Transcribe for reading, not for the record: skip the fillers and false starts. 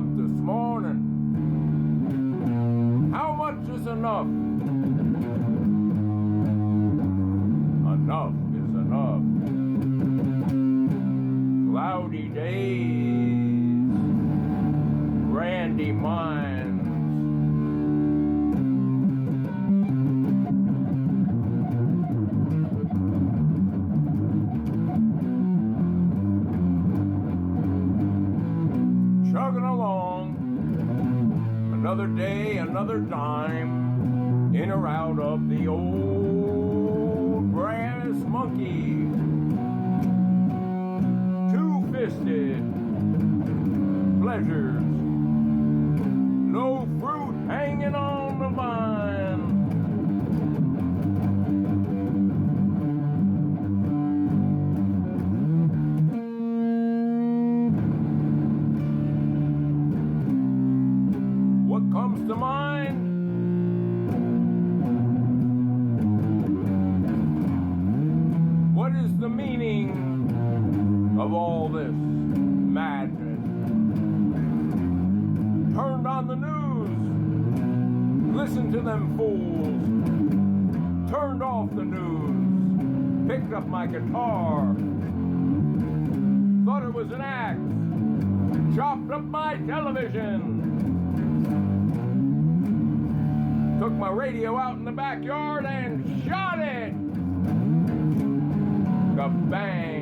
up this morning. How much is enough? Enough is enough. Cloudy days, randy minds. Chugging along, another day, another dime, in or out of the old brass monkey. Two-fisted pleasures, no fruit hanging on the vine. What comes to mind? What is the meaning of all this madness? Turned on the news, listened to them fools, turned off the news, picked up my guitar, thought it was an act, chopped up my television, took my radio out in the backyard and shot it! Kabang!